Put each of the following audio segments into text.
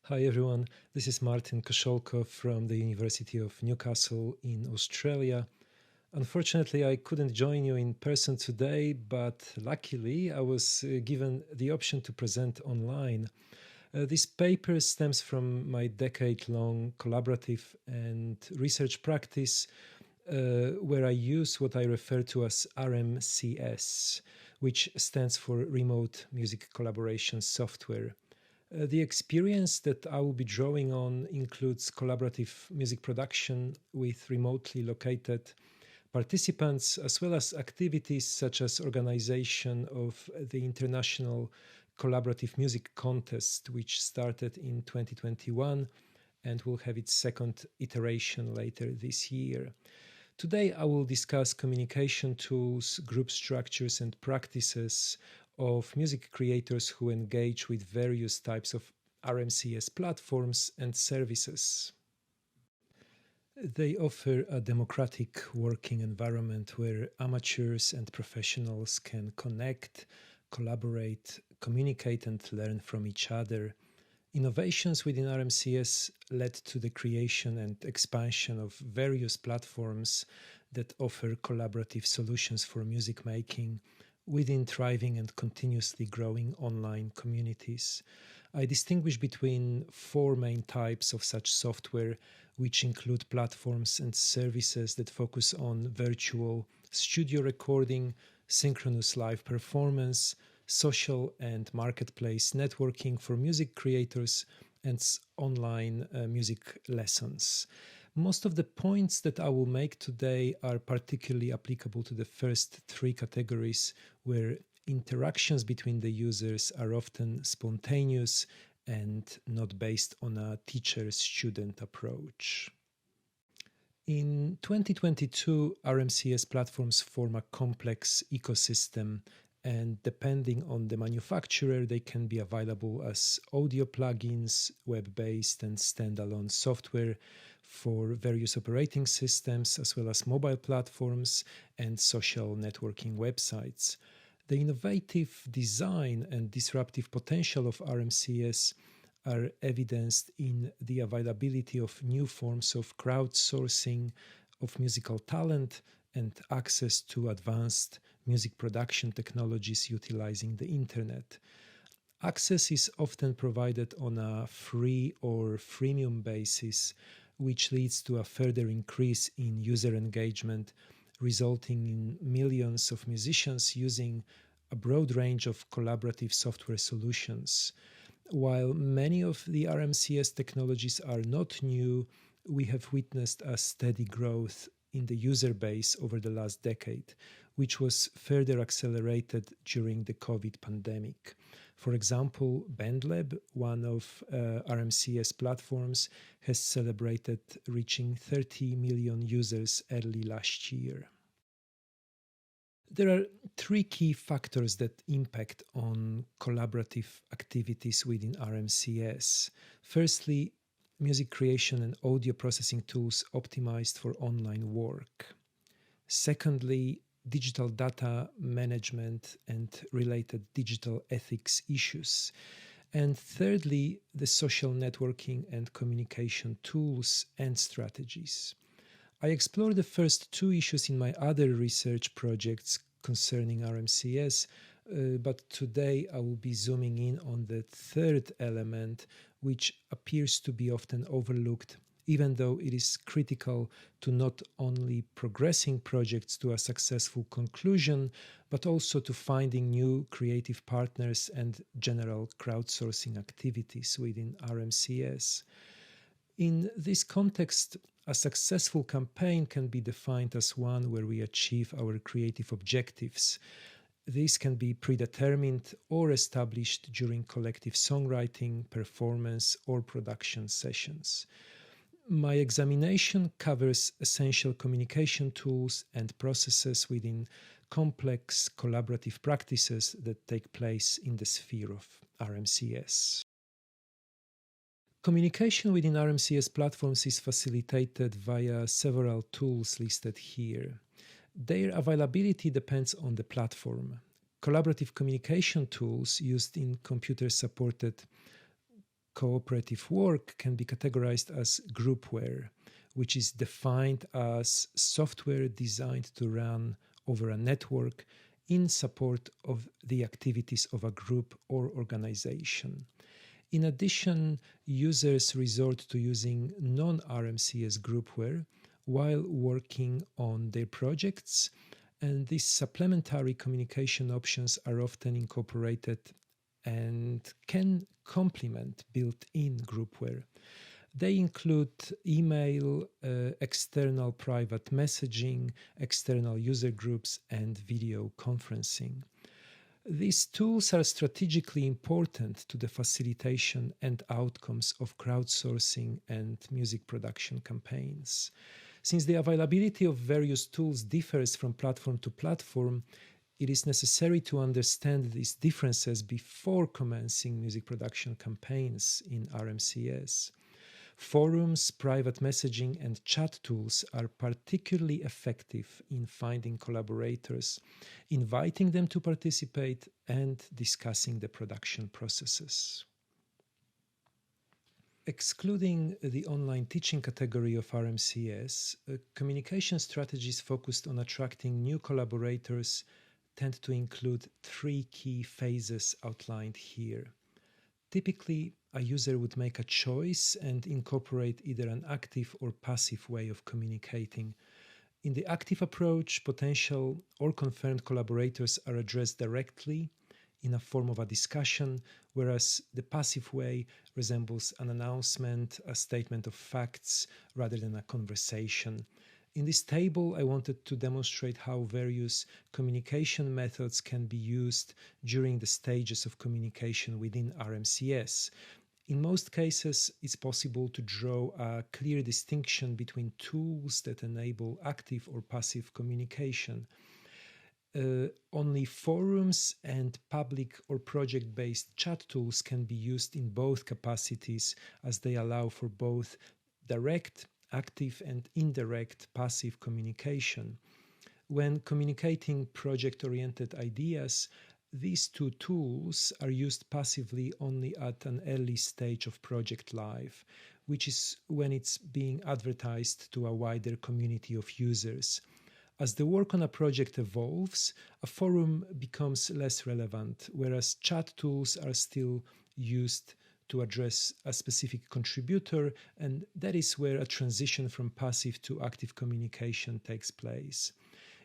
Hi everyone, this is Martin Koszolko from the University of Newcastle in Australia. Unfortunately, I couldn't join you in person today, but luckily I was given the option to present online. This paper stems from my decade-long collaborative and research practice where I use what I refer to as RMCS, which stands for Remote Music Collaboration Software. The experience that I will be drawing on includes collaborative music production with remotely located participants, as well as activities such as organization of the International Collaborative Music Contest, which started in 2021 and will have its second iteration later this year. Today, I will discuss communication tools, group structures, and practices of music creators who engage with various types of RMCS platforms and services. They offer a democratic working environment where amateurs and professionals can connect, collaborate, communicate, and learn from each other. Innovations within RMCS led to the creation and expansion of various platforms that offer collaborative solutions for music making within thriving and continuously growing online communities. I distinguish between four main types of such software, which include platforms and services that focus on virtual studio recording, synchronous live performance, social and marketplace networking for music creators, and online music lessons. Most of the points that I will make today are particularly applicable to the first three categories, where interactions between the users are often spontaneous and not based on a teacher-student approach. In 2022, RMCS platforms form a complex ecosystem, and depending on the manufacturer, they can be available as audio plugins, web-based and standalone software for various operating systems, as well as mobile platforms and social networking websites. The innovative design and disruptive potential of RMCS are evidenced in the availability of new forms of crowdsourcing of musical talent and access to advanced music production technologies utilizing the internet. Access is often provided on a free or freemium basis, which leads to a further increase in user engagement, resulting in millions of musicians using a broad range of collaborative software solutions. While many of the RMCS technologies are not new, we have witnessed a steady growth in the user base over the last decade, which was further accelerated during the COVID pandemic. For example, BandLab, one of RMCS platforms, has celebrated reaching 30 million users early last year. There are three key factors that impact on collaborative activities within RMCS. Firstly, music creation and audio processing tools optimized for online work. Secondly, digital data management and related digital ethics issues. And thirdly, the social networking and communication tools and strategies. I explore the first two issues in my other research projects concerning RMCS, but today I will be zooming in on the third element, which appears to be often overlooked, even though it is critical to not only progressing projects to a successful conclusion, but also to finding new creative partners and general crowdsourcing activities within RMCS. In this context, a successful campaign can be defined as one where we achieve our creative objectives. These can be predetermined or established during collective songwriting, performance, or production sessions. My examination covers essential communication tools and processes within complex collaborative practices that take place in the sphere of RMCS. Communication within RMCS platforms is facilitated via several tools listed here. Their availability depends on the platform. Collaborative communication tools used in computer-supported Cooperative work can be categorized as groupware, which is defined as software designed to run over a network in support of the activities of a group or organization. In addition, users resort to using non-RMCS groupware while working on their projects, and these supplementary communication options are often incorporated and can complement built-in groupware. They include email, external private messaging, external user groups, and video conferencing. These tools are strategically important to the facilitation and outcomes of crowdsourcing and music production campaigns. Since the availability of various tools differs from platform to platform, it is necessary to understand these differences before commencing music production campaigns in RMCS. Forums, private messaging, and chat tools are particularly effective in finding collaborators, inviting them to participate, and discussing the production processes. Excluding the online teaching category of RMCS, communication strategies focused on attracting new collaborators tend to include three key phases outlined here. Typically, a user would make a choice and incorporate either an active or passive way of communicating. In the active approach, potential or confirmed collaborators are addressed directly in a form of a discussion, whereas the passive way resembles an announcement, a statement of facts, rather than a conversation. In this table, I wanted to demonstrate how various communication methods can be used during the stages of communication within RMCS. In most cases, it's possible to draw a clear distinction between tools that enable active or passive communication. Only forums and public or project-based chat tools can be used in both capacities, as they allow for both direct, active, and indirect passive communication. When communicating project-oriented ideas, these two tools are used passively only at an early stage of project life, which is when it's being advertised to a wider community of users. As the work on a project evolves, a forum becomes less relevant, whereas chat tools are still used to address a specific contributor, and that is where a transition from passive to active communication takes place.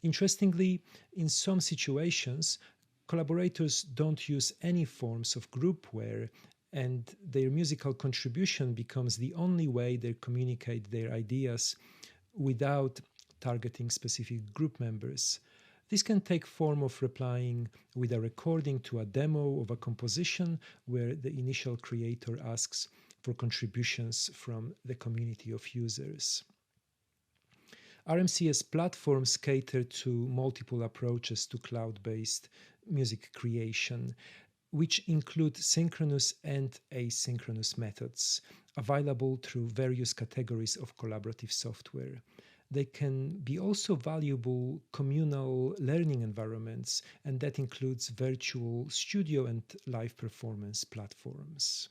Interestingly, in some situations, collaborators don't use any forms of groupware, and their musical contribution becomes the only way they communicate their ideas without targeting specific group members. This can take form of replying with a recording to a demo of a composition where the initial creator asks for contributions from the community of users. RMCS platforms cater to multiple approaches to cloud-based music creation, which include synchronous and asynchronous methods available through various categories of collaborative software. They can be also valuable communal learning environments, and that includes virtual studio and live performance platforms.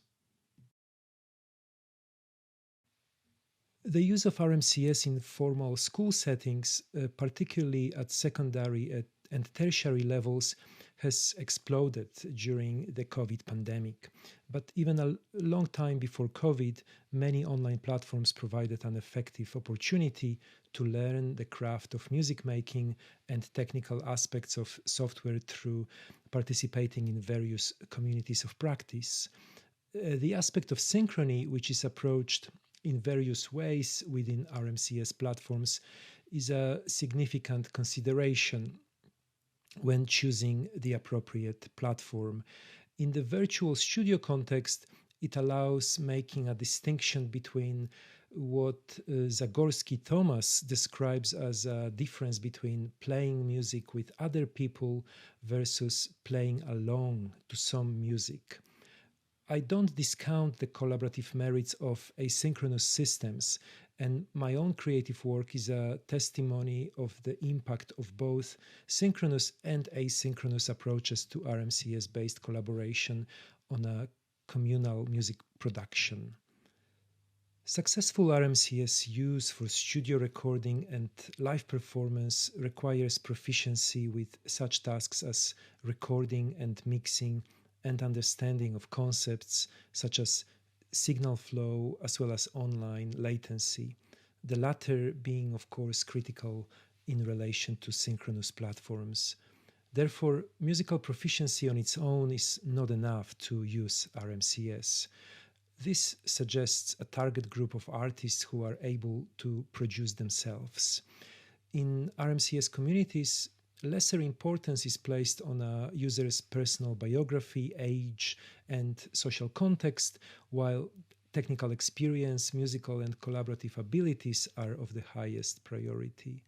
The use of RMCS in formal school settings, particularly at secondary and tertiary levels, has exploded during the COVID pandemic. But even a long time before COVID, many online platforms provided an effective opportunity to learn the craft of music making and technical aspects of software through participating in various communities of practice. The aspect of synchrony, which is approached in various ways within RMCS platforms, is a significant consideration when choosing the appropriate platform. In the virtual studio context, it allows making a distinction between what Zagorski Thomas describes as a difference between playing music with other people versus playing along to some music. I don't discount the collaborative merits of asynchronous systems, and my own creative work is a testimony of the impact of both synchronous and asynchronous approaches to RMCS-based collaboration on a communal music production. Successful RMCS use for studio recording and live performance requires proficiency with such tasks as recording and mixing and understanding of concepts such as signal flow as well as online latency, the latter being, of course, critical in relation to synchronous platforms. Therefore, musical proficiency on its own is not enough to use RMCS. This suggests a target group of artists who are able to produce themselves. In RMCS communities, lesser importance is placed on a user's personal biography, age, and social context, while technical experience, musical, and collaborative abilities are of the highest priority.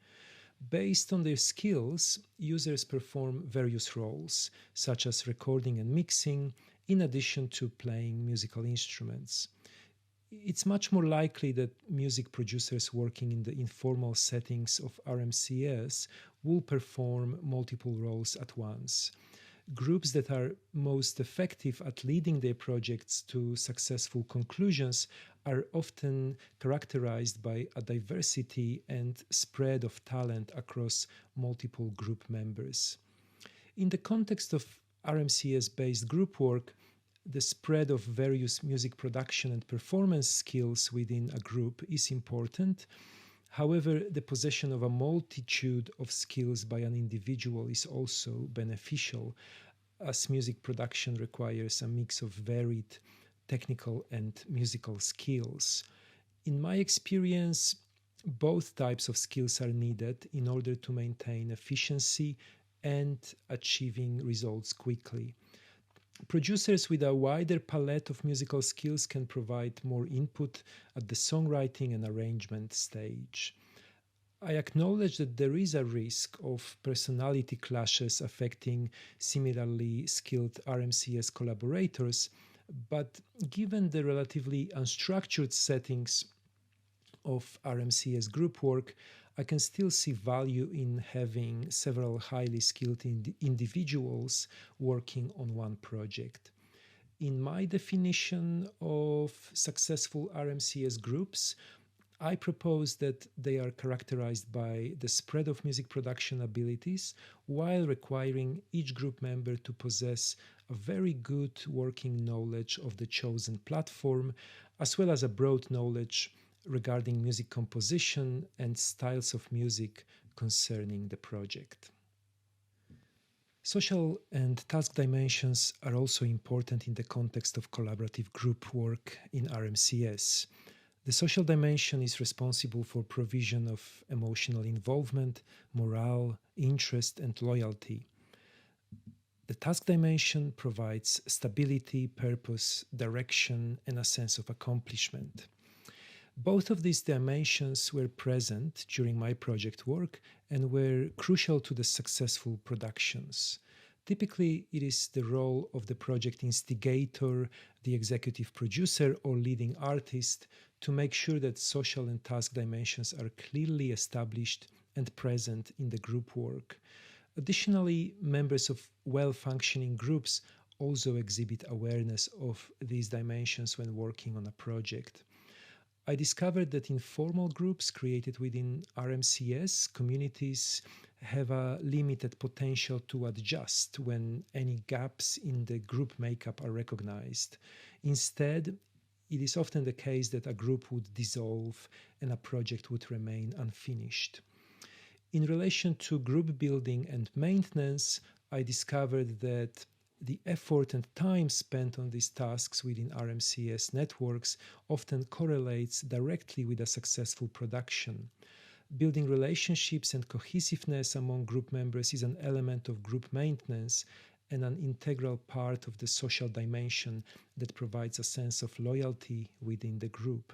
Based on their skills, users perform various roles, such as recording and mixing, in addition to playing musical instruments. It's much more likely that music producers working in the informal settings of RMCS will perform multiple roles at once. Groups that are most effective at leading their projects to successful conclusions are often characterized by a diversity and spread of talent across multiple group members. In the context of RMCS based group work, the spread of various music production and performance skills within a group is important. However, the possession of a multitude of skills by an individual is also beneficial, as music production requires a mix of varied technical and musical skills. In my experience, both types of skills are needed in order to maintain efficiency and achieving results quickly. Producers with a wider palette of musical skills can provide more input at the songwriting and arrangement stage. I acknowledge that there is a risk of personality clashes affecting similarly skilled RMCS collaborators, but given the relatively unstructured settings of RMCS group work, I can still see value in having several highly skilled individuals working on one project. In my definition of successful RMCS groups, I propose that they are characterized by the spread of music production abilities while requiring each group member to possess a very good working knowledge of the chosen platform, as well as a broad knowledge regarding music composition and styles of music concerning the project. Social and task dimensions are also important in the context of collaborative group work in RMCS. The social dimension is responsible for provision of emotional involvement, morale, interest, and loyalty. The task dimension provides stability, purpose, direction, and a sense of accomplishment. Both of these dimensions were present during my project work and were crucial to the successful productions. Typically, it is the role of the project instigator, the executive producer, or leading artist to make sure that social and task dimensions are clearly established and present in the group work. Additionally, members of well-functioning groups also exhibit awareness of these dimensions when working on a project. I discovered that informal groups created within RMCS communities have a limited potential to adjust when any gaps in the group makeup are recognized. Instead, it is often the case that a group would dissolve and a project would remain unfinished. In relation to group building and maintenance, I discovered that the effort and time spent on these tasks within RMCS networks often correlates directly with a successful production. Building relationships and cohesiveness among group members is an element of group maintenance and an integral part of the social dimension that provides a sense of loyalty within the group.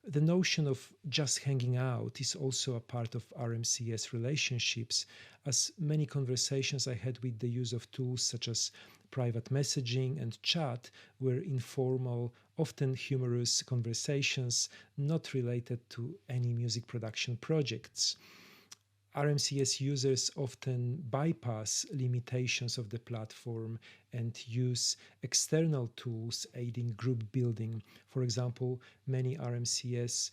The notion of just hanging out is also a part of RMCS relationships, as many conversations I had with the use of tools such as private messaging and chat were informal, often humorous conversations not related to any music production projects. RMCS users often bypass limitations of the platform and use external tools aiding group building. For example, many RMCS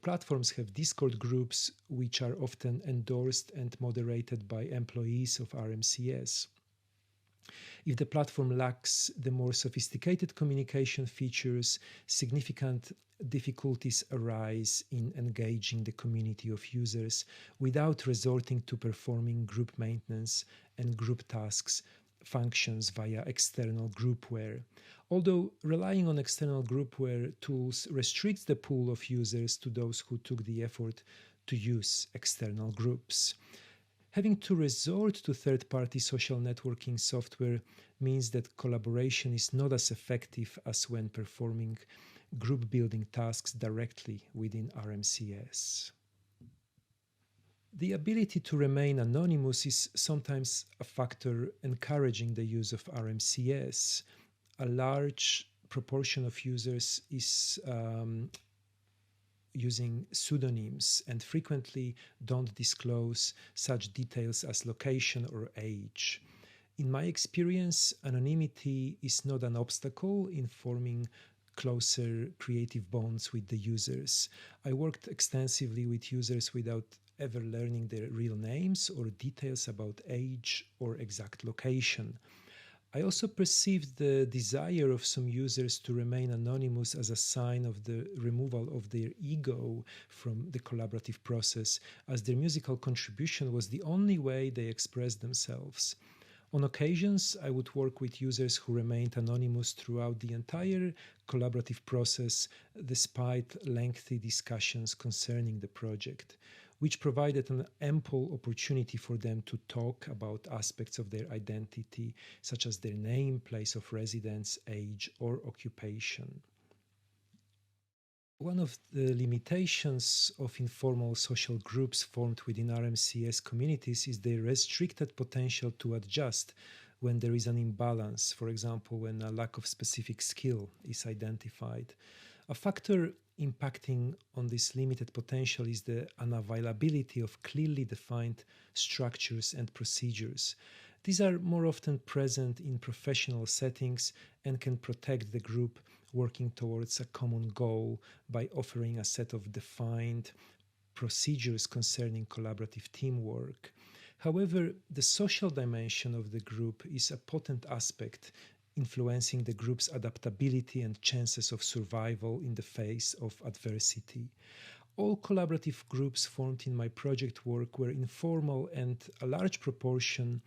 platforms have Discord groups, which are often endorsed and moderated by employees of RMCS. If the platform lacks the more sophisticated communication features, significant difficulties arise in engaging the community of users without resorting to performing group maintenance and group tasks functions via external groupware. Although relying on external groupware tools restricts the pool of users to those who took the effort to use external groups. Having to resort to third-party social networking software means that collaboration is not as effective as when performing group building tasks directly within RMCS. The ability to remain anonymous is sometimes a factor encouraging the use of RMCS. A large proportion of users is using pseudonyms and frequently don't disclose such details as location or age. In my experience, anonymity is not an obstacle in forming closer creative bonds with the users. I worked extensively with users without ever learning their real names or details about age or exact location. I also perceived the desire of some users to remain anonymous as a sign of the removal of their ego from the collaborative process, as their musical contribution was the only way they expressed themselves. On occasions, I would work with users who remained anonymous throughout the entire collaborative process, despite lengthy discussions concerning the project, which provided an ample opportunity for them to talk about aspects of their identity, such as their name, place of residence, age, or occupation. One of the limitations of informal social groups formed within RMCS communities is their restricted potential to adjust when there is an imbalance, for example, when a lack of specific skill is identified. A factor impacting on this limited potential is the unavailability of clearly defined structures and procedures. These are more often present in professional settings and can protect the group working towards a common goal by offering a set of defined procedures concerning collaborative teamwork. However, the social dimension of the group is a potent aspect influencing the group's adaptability and chances of survival in the face of adversity. All collaborative groups formed in my project work were informal, and a large proportion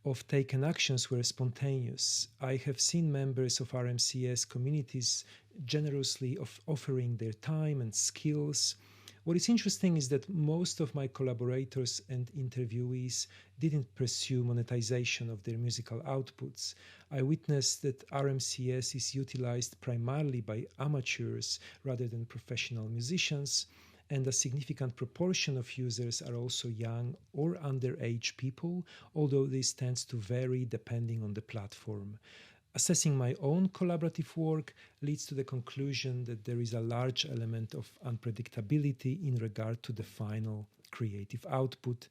of taken actions were spontaneous. I have seen members of RMCS communities generously offering their time and skills. What is interesting is that most of my collaborators and interviewees didn't pursue monetization of their musical outputs. I witnessed that RMCS is utilized primarily by amateurs rather than professional musicians, and a significant proportion of users are also young or underage people, although this tends to vary depending on the platform. Assessing my own collaborative work leads to the conclusion that there is a large element of unpredictability in regard to the final creative output.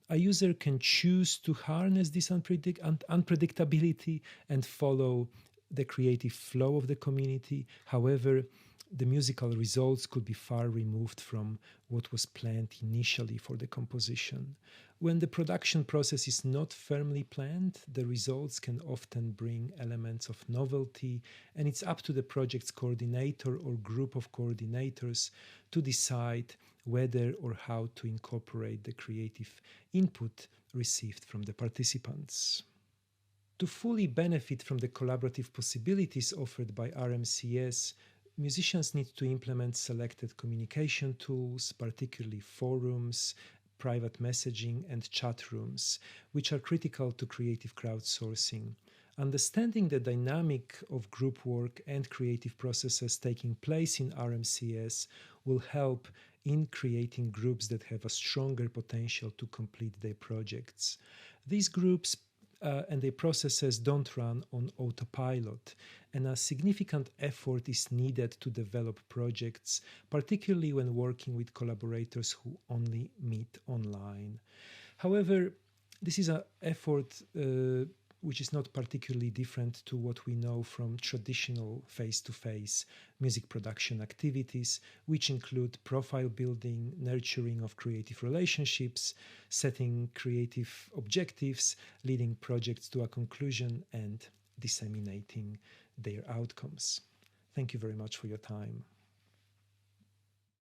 A user can choose to harness this unpredictability and follow the creative flow of the community. However, the musical results could be far removed from what was planned initially for the composition. When the production process is not firmly planned, the results can often bring elements of novelty, and it's up to the project's coordinator or group of coordinators to decide whether or how to incorporate the creative input received from the participants. To fully benefit from the collaborative possibilities offered by RMCS, musicians need to implement selected communication tools, particularly forums, private messaging, and chat rooms, which are critical to creative crowdsourcing. Understanding the dynamic of group work and creative processes taking place in RMCS will help in creating groups that have a stronger potential to complete their projects. These groups and their processes don't run on autopilot. And a significant effort is needed to develop projects, particularly when working with collaborators who only meet online. However, this is an effort which is not particularly different to what we know from traditional face-to-face music production activities, which include profile building, nurturing of creative relationships, setting creative objectives, leading projects to a conclusion, and disseminating their outcomes. Thank you very much for your time.